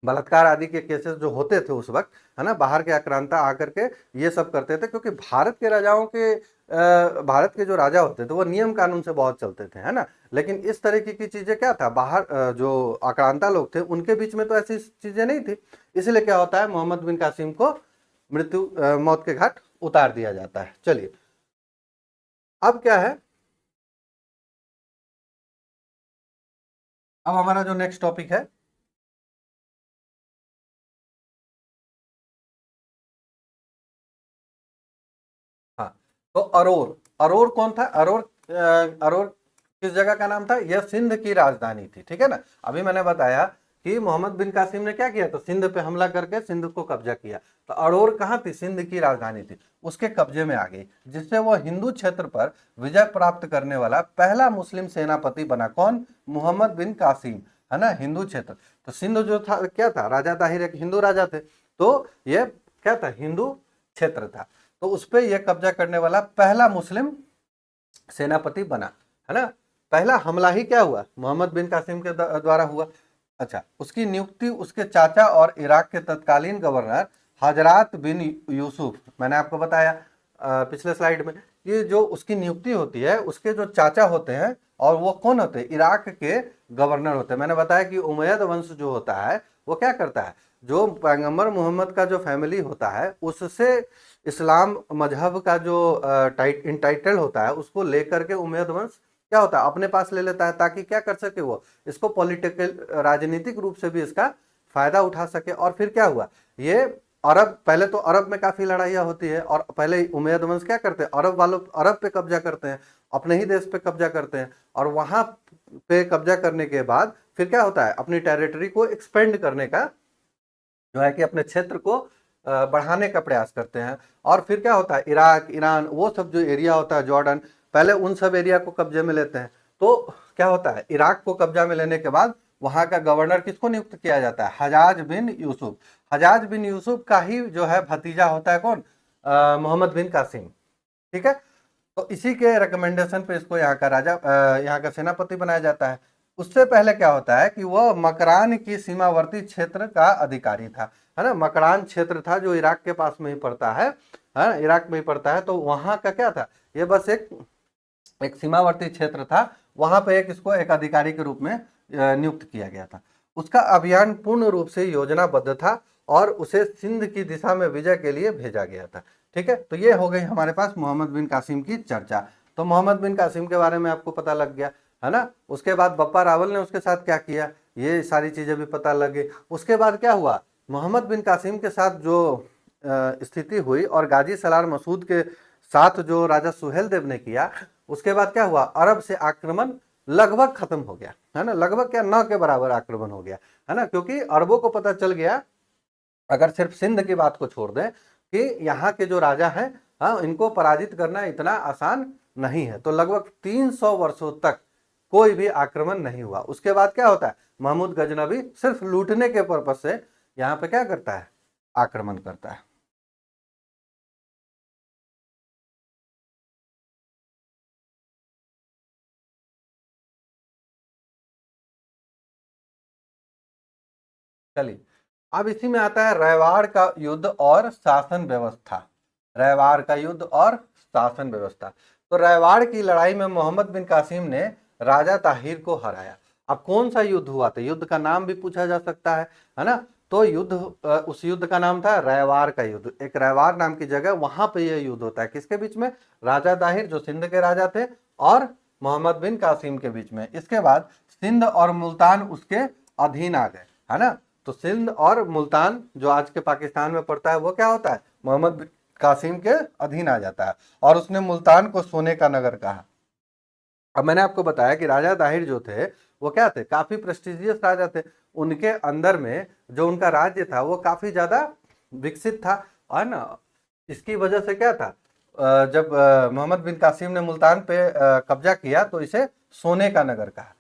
Speaker 1: बलात्कार आदि के केसेस जो होते थे उस वक्त, है ना, बाहर के आक्रांता आकर के ये सब करते थे। क्योंकि भारत के राजाओं के भारत के जो राजा होते थे वो नियम कानून से बहुत चलते थे, है ना। लेकिन इस तरीके की चीजें क्या था, बाहर जो आक्रांता लोग थे उनके बीच में तो ऐसी चीजें नहीं थी। इसलिए क्या होता है, मोहम्मद बिन कासिम को मौत के घाट उतार दिया जाता है। चलिए, अब क्या है, अब हमारा जो नेक्स्ट टॉपिक है, हाँ, तो अरोर। अरोर कौन था, अरोर अरोर किस जगह का नाम था, यह सिंध की राजधानी थी, ठीक है ना। अभी मैंने बताया कि मोहम्मद बिन कासिम ने क्या किया, तो सिंध पे हमला करके सिंध को कब्जा किया। तो अरोर कहाँ थी, सिंध की राजधानी थी, उसके कब्जे में आ गई, जिससे वो हिंदू क्षेत्र पर विजय प्राप्त करने वाला पहला मुस्लिम सेनापति बना। कौन, मोहम्मद बिन कासिम, है ना, हिंदू क्षेत्र। तो सिंध जो था क्या था, राजा ताहिर एक हिंदू राजा थे, तो ये क्या था, हिंदू क्षेत्र था। तो उस पर यह कब्जा करने वाला पहला मुस्लिम सेनापति बना, है ना। पहला हमला ही क्या हुआ, मोहम्मद बिन कासिम के द्वारा हुआ। अच्छा, उसकी नियुक्ति उसके चाचा और इराक के तत्कालीन गवर्नर हजरात बिन यूसुफ, मैंने आपको बताया पिछले स्लाइड में, ये जो उसकी नियुक्ति होती है उसके जो चाचा होते हैं, और वो कौन होते हैं, इराक के गवर्नर होते हैं। मैंने बताया कि उमैयद वंश जो होता है वो क्या करता है, जो पैगंबर मोहम्मद का जो फैमिली होता है उससे इस्लाम मजहब का जो इंटाइटल होता है उसको लेकर के उमैयद वंश क्या होता है, अपने पास ले लेता है, ताकि क्या कर सके, वो इसको पॉलिटिकल, राजनीतिक रूप से भी इसका फायदा उठा सके। और फिर क्या हुआ, ये अरब, पहले तो अरब में काफी लड़ाइयाँ होती है, और पहले उमैयद वंश क्या करते हैं, अरब वालों, अरब पे कब्जा करते हैं, अपने ही देश पे कब्जा करते हैं। और वहां पे कब्जा करने के बाद फिर क्या होता है, अपनी टेरिटरी को एक्सपेंड करने का, जो है कि अपने क्षेत्र को बढ़ाने का प्रयास करते हैं। और फिर क्या होता है, इराक, ईरान, वो सब जो एरिया होता है, जॉर्डन, पहले उन सब एरिया को कब्जे में लेते हैं। तो क्या होता है, इराक को कब्जा में लेने के बाद वहां का गवर्नर किसको नियुक्त किया जाता है, हजाज बिन यूसुफ। हजाज बिन यूसुफ का ही जो है भतीजा होता है कौन, मोहम्मद बिन कासिम, ठीक है। तो इसी के रिकमेंडेशन पे इसको यहाँ का राजा, यहाँ का सेनापति बनाया जाता है। उससे पहले क्या होता है कि वह मकरान की सीमावर्ती क्षेत्र का अधिकारी था, है ना। मकरान क्षेत्र था जो इराक के पास में ही पड़ता है, इराक में ही पड़ता है। तो वहां का क्या था, ये बस एक एक सीमावर्ती क्षेत्र था, वहां पे एक इसको एक अधिकारी के रूप में नियुक्त किया गया था। उसका अभियान पूर्ण रूप से योजनाबद्ध था और उसे सिंध की दिशा में विजय के लिए भेजा गया था, ठीक है। तो ये हो गई हमारे पास मोहम्मद बिन कासिम की चर्चा। तो मोहम्मद बिन कासिम के बारे में आपको पता लग गया, है ना। उसके बाद बप्पा रावल ने उसके साथ क्या किया, ये सारी चीजें भी पता लगी। उसके बाद क्या हुआ, मोहम्मद बिन कासिम के साथ जो स्थिति हुई और गाजी सलार मसूद के साथ जो राजा सुहेल देव ने किया, उसके बाद क्या हुआ, अरब से आक्रमण लगभग खत्म हो गया, है ना। लगभग क्या, न के बराबर आक्रमण हो गया, है ना। क्योंकि अरबों को पता चल गया, अगर सिर्फ सिंध की बात को छोड़ दें, कि यहाँ के जो राजा हैं, हाँ, इनको पराजित करना इतना आसान नहीं है। तो लगभग 300 वर्षों तक कोई भी आक्रमण नहीं हुआ। उसके बाद क्या होता है, महमूद गजनबी सिर्फ लूटने के पर्पज से यहाँ पे क्या करता है, आक्रमण करता है। चलिए, अब इसी में आता है रेवाड़ का युद्ध और शासन व्यवस्था। रेवाड़ का युद्ध और शासन व्यवस्था। तो रेवाड़ की लड़ाई में मोहम्मद बिन कासिम ने राजा ताहिर को हराया। अब कौन सा युद्ध हुआ था, युद्ध का नाम भी पूछा जा सकता है ना। तो युद्ध, उस युद्ध का नाम था रेवाड़ का युद्ध। एक रेवाड़ नाम की जगह, वहां पे यह युद्ध होता है। किसके बीच में? राजा ताहिर जो सिंध के राजा थे और मोहम्मद बिन कासिम के बीच में। इसके बाद सिंध और मुल्तान उसके अधीन आ गए, है ना। तो सिंध और मुल्तान जो आज के पाकिस्तान में पड़ता है, वो क्या होता है? मोहम्मद बिन कासिम के अधीन आ जाता है। और उसने मुल्तान को सोने का नगर कहा। अब मैंने आपको बताया कि राजा ताहिर जो थे वो क्या थे? काफी प्रेस्टिजियस राजा थे। उनके अंदर में जो उनका राज्य था वो काफी ज्यादा विकसित था, है ना। इसकी वजह से क्या था, जब मोहम्मद बिन कासिम ने मुल्तान पे कब्जा किया तो इसे सोने का नगर कहा।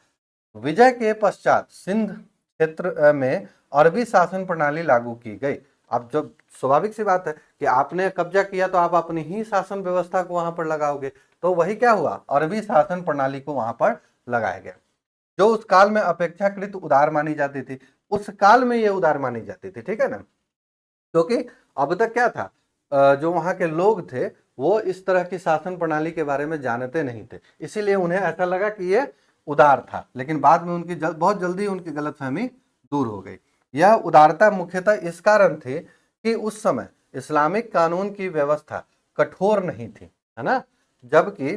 Speaker 1: विजय के पश्चात सिंध क्षेत्र में अरबी शासन प्रणाली लागू की गई। अब जो स्वाभाविक सी बात है कि आपने कब्जा किया तो आप अपनी ही शासन व्यवस्था को वहां पर लगाओगे। तो वही क्या हुआ, अरबी शासन प्रणाली को वहां पर लगाया गया, जो उस काल में अपेक्षाकृत उदार मानी जाती थी। उस काल में ये उदार मानी जाती थी, ठीक है ना। क्योंकि अब तक क्या था, जो वहां के लोग थे वो इस तरह की शासन प्रणाली के बारे में जानते नहीं थे, इसीलिए उन्हें ऐसा लगा कि ये उदार था। लेकिन बाद में उनकी बहुत जल्दी उनकी गलतफहमी दूर हो गई। यह उदारता मुख्यतः इस कारण थी कि उस समय इस्लामिक कानून की व्यवस्था कठोर नहीं थी, है ना। जबकि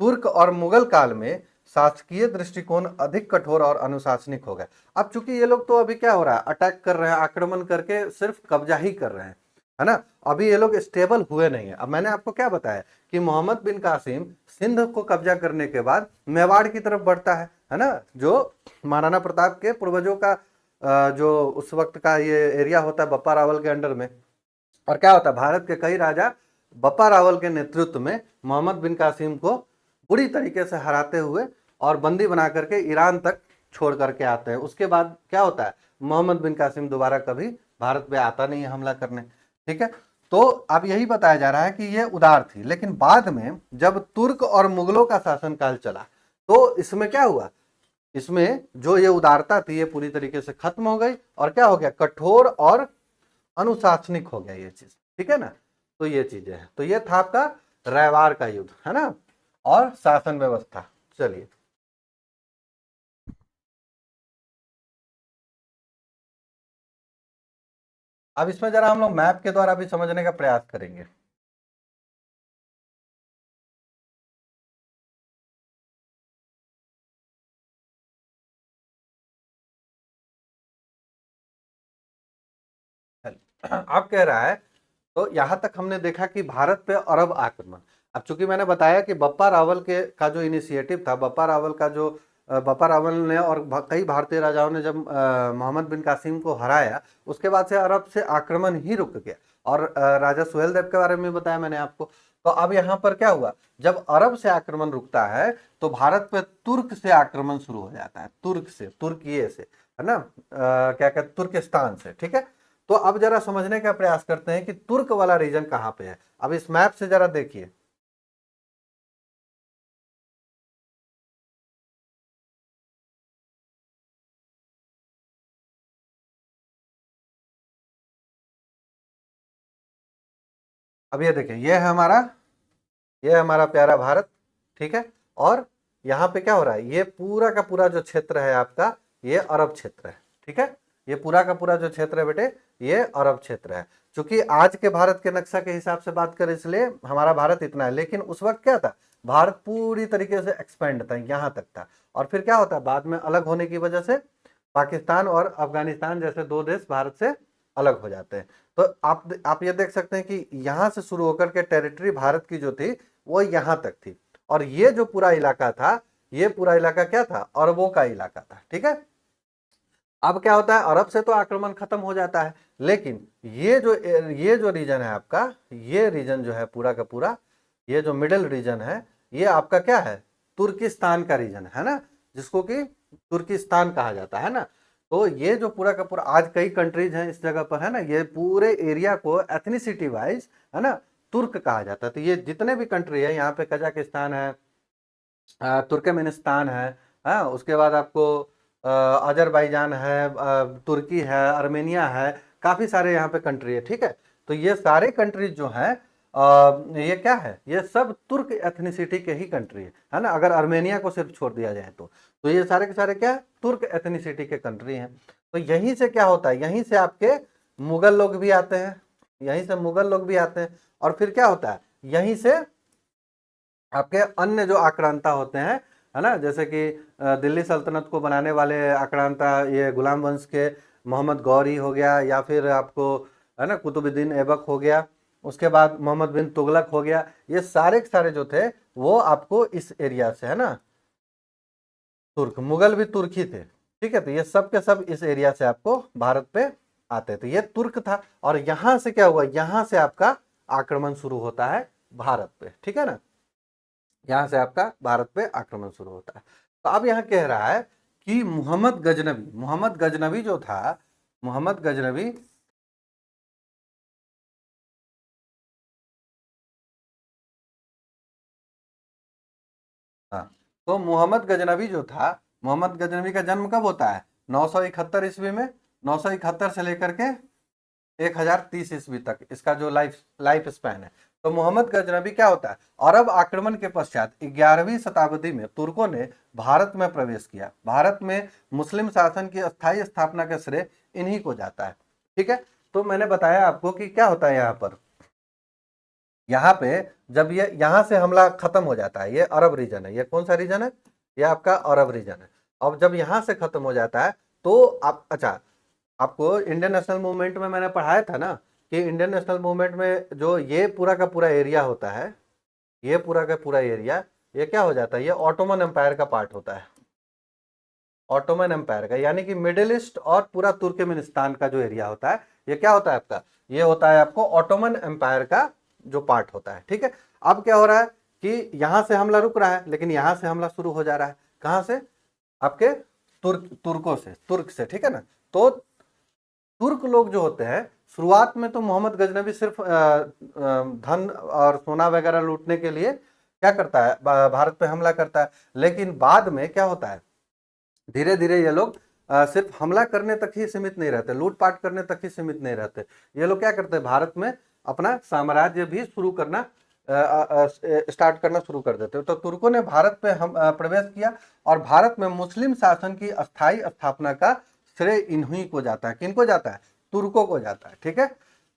Speaker 1: तुर्क और मुगल काल में शासकीय दृष्टिकोण अधिक कठोर और अनुशासनिक हो गए। अब चूंकि ये लोग तो अभी क्या हो रहा है, अटैक कर रहे हैं, आक्रमण करके सिर्फ कब्जा ही कर रहे हैं, है ना। अभी ये लोग स्टेबल हुए नहीं है। अब मैंने आपको क्या बताया कि मोहम्मद बिन कासिम सिंध को कब्जा करने के बाद मेवाड़ की तरफ बढ़ता है ना। जो महाराणा प्रताप के पूर्वजों का जो उस वक्त का ये एरिया होता है बप्पा रावल के अंडर में। और क्या होता है, भारत के कई राजा बप्पा रावल के नेतृत्व में मोहम्मद बिन कासिम को बुरी तरीके से हराते हुए और बंदी बना करके ईरान तक छोड़ करके आते हैं। उसके बाद क्या होता है, मोहम्मद बिन कासिम दोबारा कभी भारत पे आता नहीं है हमला करने, ठीक है। तो अब यही बताया जा रहा है कि ये उदार थी। लेकिन बाद में जब तुर्क और मुगलों का शासनकाल चला तो इसमें क्या हुआ, इसमें जो ये उदारता थी ये पूरी तरीके से खत्म हो गई और क्या हो गया, कठोर और अनुशासनिक हो गया ये चीज, ठीक है ना। तो ये चीजें हैं। तो ये था आपका रैवार का युद्ध, है ना, और शासन व्यवस्था। चलिए, अब इसमें जरा हम लोग मैप के द्वारा भी समझने का प्रयास करेंगे। अब कह रहा है, तो यहां तक हमने देखा कि भारत पे अरब आक्रमण। अब चूंकि मैंने बताया कि बप्पा रावल के का जो इनिशिएटिव था, बप्पा रावल का जो बप्पा रावल ने और कई भारतीय राजाओं ने जब मोहम्मद बिन कासिम को हराया, उसके बाद से अरब से आक्रमण ही रुक गया। और राजा सुहेल देव के बारे में बताया मैंने आपको। तो अब यहाँ पर क्या हुआ, जब अरब से आक्रमण रुकता है तो भारत पे तुर्क से आक्रमण शुरू हो जाता है, तुर्क से, तुर्किये से, है ना, क्या कहते, तुर्किस्तान से, ठीक है। तो अब जरा समझने का प्रयास करते हैं कि तुर्क वाला रीजन कहां पे है। अब इस मैप से जरा देखिए, अब ये देखें, ये है हमारा प्यारा भारत, ठीक है। और यहाँ पे क्या हो रहा है, ये पूरा का पूरा जो क्षेत्र है आपका, ये अरब क्षेत्र है, ठीक है। ये पूरा का पूरा जो क्षेत्र है बेटे, ये अरब क्षेत्र है। क्योंकि आज के भारत के नक्शा के हिसाब से बात करें इसलिए हमारा भारत इतना है। लेकिन उस वक्त क्या था, भारत पूरी तरीके से एक्सपेंड था, यहाँ तक था। और फिर क्या होता है, बाद में अलग होने की वजह से पाकिस्तान और अफगानिस्तान जैसे दो देश भारत से अलग हो जाते हैं। तो आप ये देख सकते हैं कि यहां से शुरू होकर के टेरिटरी भारत की जो थी वो यहां तक थी। और ये जो पूरा इलाका था, ये पूरा इलाका क्या था, अरबों का इलाका था, ठीक है। अब क्या होता है, अरब से तो आक्रमण खत्म हो जाता है, लेकिन ये जो रीजन है आपका, ये रीजन जो है पूरा का पूरा, ये जो मिडिल रीजन है, ये आपका क्या है, तुर्किस्तान का रीजन है ना, जिसको कि तुर्किस्तान कहा जाता है ना। तो ये जो पूरा का पूरा, आज कई कंट्रीज हैं इस जगह पर, है ना, ये पूरे एरिया को एथनिसिटी वाइज, है ना, तुर्क कहा जाता है। तो ये जितने भी कंट्री है, यहाँ पे कजाकिस्तान है, तुर्कमेनिस्तान है, हाँ, उसके बाद आपको अजरबैजान है, तुर्की है, आर्मेनिया है, काफ़ी सारे यहाँ पे कंट्री है, ठीक है। तो ये सारे कंट्रीज जो हैं ये क्या है, ये सब तुर्क एथनिसिटी के ही कंट्री है ना, अगर आर्मेनिया को सिर्फ छोड़ दिया जाए तो ये सारे के सारे क्या है, तुर्क एथनिसिटी के कंट्री हैं। तो यहीं से क्या होता है, यहीं से आपके मुगल लोग भी आते हैं, यहीं से मुगल लोग भी आते हैं, और फिर क्या होता है, यहीं से आपके अन्य जो आक्रांता होते हैं, है ना, जैसे कि दिल्ली सल्तनत को बनाने वाले आक्रांता ये गुलाम वंश के मोहम्मद गौरी हो गया, या फिर आपको है ना कुतुबुद्दीन ऐबक हो गया, उसके बाद मोहम्मद बिन तुगलक हो गया, ये सारे के सारे जो थे वो आपको इस एरिया से, है ना, तुर्क, मुगल भी तुर्क ही थे, ठीक है। तो ये सब के सब इस एरिया से आपको भारत पे आते थे, ये तुर्क था। और यहां से क्या हुआ, यहां से आपका आक्रमण शुरू होता है भारत पे, ठीक है ना, यहां से आपका भारत पे आक्रमण शुरू होता है। तो अब यहां कह रहा है कि मोहम्मद गजनबी जो था, मोहम्मद गजनबी, हाँ, तो मोहम्मद गजनबी जो था, मोहम्मद गजनबी का जन्म कब होता है, 971 ईस्वी में, 971 से लेकर के 1030 ईस्वी तक इसका जो लाइफ लाइफ स्पैन है। तो मोहम्मद गजनबी क्या होता है, अरब आक्रमण के पश्चात 11वीं शताब्दी में तुर्कों ने भारत में प्रवेश किया। भारत में मुस्लिम शासन की अस्थायी स्थापना का श्रेय इन्हीं को जाता है, ठीक है। तो मैंने बताया आपको कि क्या होता है यहाँ पर, यहाँ पे जब ये यहाँ से हमला खत्म हो जाता है, ये अरब रीजन है, ये कौन सा रीजन है, ये आपका अरब रीजन है। अब जब यहाँ से खत्म हो जाता है तो आप, अच्छा, आपको इंडियन नेशनल मूवमेंट में मैंने पढ़ाया था ना कि इंडियन नेशनल मूवमेंट में जो ये पूरा का पूरा एरिया होता है, ये पूरा का पूरा एरिया, ये क्या हो जाता है, ये ऑटोमन एम्पायर का पार्ट होता है, ऑटोमन एम्पायर का, यानी कि मिडिल ईस्ट और पूरा तुर्कमेनिस्तान का जो एरिया होता है, ये क्या होता है आपका, ये होता है आपको ऑटोमन एम्पायर का जो पार्ट होता है, ठीक है। अब क्या हो रहा है कि यहां से हमला रुक रहा है, लेकिन यहां से हमला शुरू हो जा रहा है, कहां से, आपके तुर्कों से, तुर्क से, ठीक है ना। तो तुर्क लोग जो होते हैं, शुरुआत में तो मोहम्मद गजनबी सिर्फ धन और सोना वगैरह लूटने के लिए क्या करता है, भारत पे हमला करता है। लेकिन बाद में क्या होता है, धीरे धीरे ये लोग सिर्फ हमला करने तक ही सीमित नहीं रहते, लूटपाट करने तक ही सीमित नहीं रहते, ये लोग क्या करते हैं, भारत में अपना साम्राज्य भी शुरू करना स्टार्ट करना शुरू कर देते हैं। तो तुर्कों ने भारत पे हम प्रवेश किया, और भारत में मुस्लिम शासन की अस्थायी स्थापना का श्रेय इन्हीं को जाता है, किनको जाता है, तुर्कों को जाता है, ठीक है।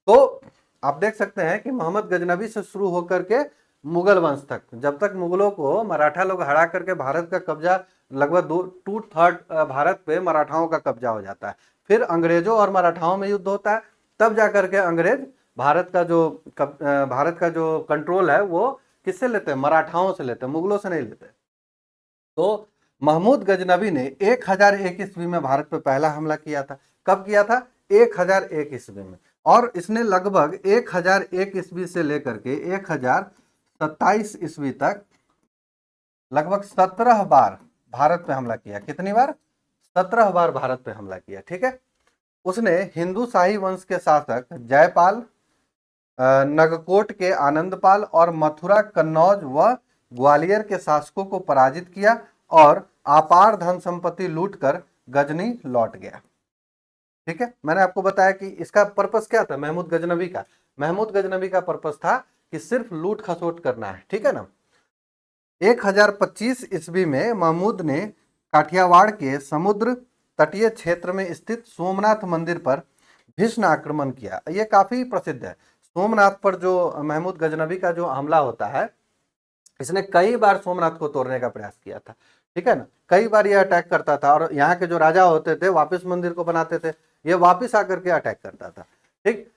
Speaker 1: तो आप देख सकते हैं कि मोहम्मद गजनबी से शुरू होकर के मुगल वंश तक, जब तक मुगलों को मराठा लोग हरा करके भारत का कब्जा, लगभग 2/3 भारत पे मराठाओं का कब्जा हो जाता है, फिर अंग्रेजों और मराठाओं में युद्ध होता है, तब जाकर के अंग्रेज भारत का जो कंट्रोल है वो किससे लेते हैं, मराठाओं से लेते हैं, मुगलों से नहीं लेते। तो महमूद गजनबी ने 1001 ईस्वी में भारत पर पहला हमला किया था, कब किया था, 1001 ईस्वी में, और इसने लगभग 1001 ईस्वी से लेकर के 1027 ईस्वी तक लगभग 17 बार भारत पे हमला किया, कितनी बार, 17 बार भारत पे हमला किया, ठीक है। उसने हिंदू शाही वंश के शासक जयपाल, नगकोट के आनंदपाल और मथुरा, कन्नौज व ग्वालियर के शासकों को पराजित किया, और अपार धन संपत्ति लूटकर गजनी लौट गया, ठीक है। मैंने आपको बताया कि इसका पर्पस क्या था, महमूद गजनबी का पर्पस था कि सिर्फ लूट खसोट करना है, ठीक है ना। 1025 ईस्वी में महमूद ने काठियावाड़ के समुद्र तटीय क्षेत्र में स्थित सोमनाथ मंदिर पर भीषण आक्रमण किया। ये काफी प्रसिद्ध है, सोमनाथ पर जो महमूद गजनबी का जो हमला होता है, इसने कई बार सोमनाथ को तोड़ने का प्रयास किया था, ठीक है ना, कई बार ये अटैक करता था, और यहाँ के जो राजा होते थे वापस मंदिर को बनाते थे, ये वापस आकर के अटैक करता था, ठीक।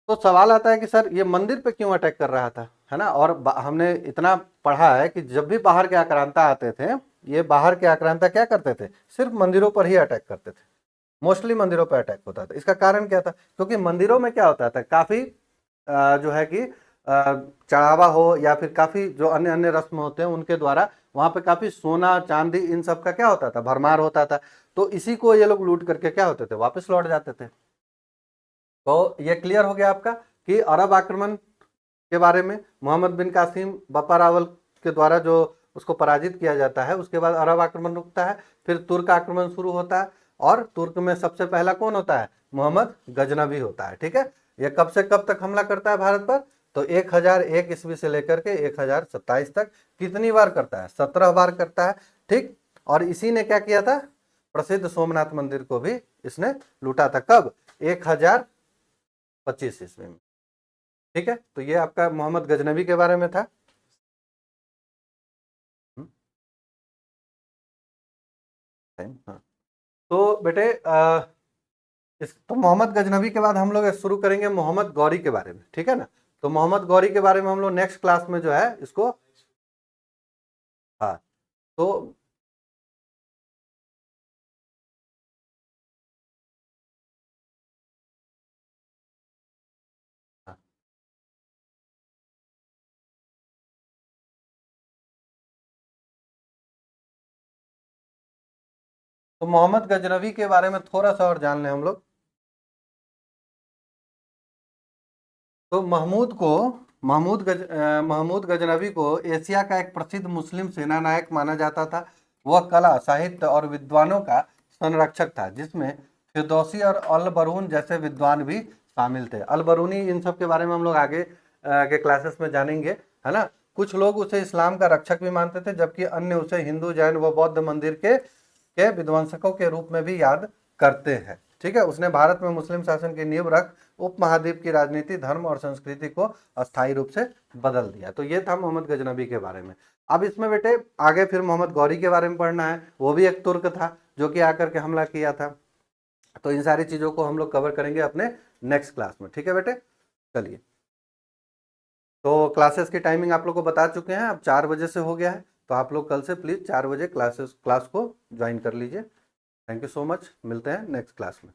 Speaker 1: तो सवाल आता है कि सर ये मंदिर पे क्यों अटैक कर रहा था, है ना। और हमने इतना पढ़ा है कि जब भी बाहर के आक्रांता आते थे, ये बाहर के आक्रांता क्या करते थे, सिर्फ मंदिरों पर ही अटैक करते थे, मोस्टली मंदिरों पर अटैक होता था। इसका कारण क्या था, क्योंकि मंदिरों में क्या होता था, काफी जो है कि चढ़ावा हो या फिर काफी जो अन्य अन्य रस्म होते हैं उनके द्वारा वहां पे काफी सोना चांदी इन सब का क्या होता था, भरमार होता था। तो इसी को ये लोग लूट करके क्या होते थे, वापस लौट जाते थे। तो ये क्लियर हो गया आपका कि अरब आक्रमण के बारे में मोहम्मद बिन कासिम बप्पा रावल के द्वारा जो उसको पराजित किया जाता है। उसके बाद अरब आक्रमण रुकता है, फिर तुर्क आक्रमण शुरू होता है, और तुर्क में सबसे पहला कौन होता है? मोहम्मद गजनवी होता है। ठीक है, ये कब से कब तक हमला करता है भारत पर? तो 1001 ईस्वी से लेकर के 1027 तक। कितनी बार करता है? 17 बार करता है। ठीक, और इसी ने क्या किया था? प्रसिद्ध सोमनाथ मंदिर को भी इसने लूटा था। कब? 1025 ईस्वी में। ठीक है, तो ये आपका मोहम्मद गजनवी के बारे में था। हाँ। तो बेटे तो मोहम्मद गजनवी के बाद हम लोग शुरू करेंगे मोहम्मद गौरी के बारे में। ठीक है ना, तो मोहम्मद गौरी के बारे में हम लोग नेक्स्ट क्लास में जो है इसको, हाँ, तो हाँ, तो मोहम्मद गजनवी के बारे में थोड़ा सा और जान लें हम लोग। तो महमूद गजनवी को एशिया का एक प्रसिद्ध मुस्लिम सेना नायक माना जाता था। वह कला, साहित्य और विद्वानों का संरक्षक था, जिसमें फिरदौसी और अल बरून जैसे विद्वान भी शामिल थे। अल बरूनी, इन सब के बारे में हम लोग आगे के क्लासेस में जानेंगे, है ना। कुछ लोग उसे इस्लाम का रक्षक भी मानते थे, जबकि अन्य उसे हिंदू, जैन व बौद्ध मंदिर के विध्वंसकों के रूप में भी याद करते हैं। ठीक है, उसने भारत में मुस्लिम शासन की नींव रख उपमहाद्वीप की राजनीति, धर्म और संस्कृति को अस्थायी रूप से बदल दिया। तो ये था मोहम्मद गजनबी के बारे में। अब इसमें बेटे आगे फिर मोहम्मद गौरी के बारे में पढ़ना है। वो भी एक तुर्क था जो कि आकर के हमला किया था। तो इन सारी चीजों को हम लोग कवर करेंगे अपने नेक्स्ट क्लास में। ठीक है बेटे, चलिए। तो क्लासेस की टाइमिंग आप लोग को बता चुके हैं, अब 4 बजे से हो गया है। तो आप लोग कल से प्लीज 4 बजे क्लास को ज्वाइन कर लीजिए। थैंक यू सो मच, मिलते हैं नेक्स्ट क्लास में।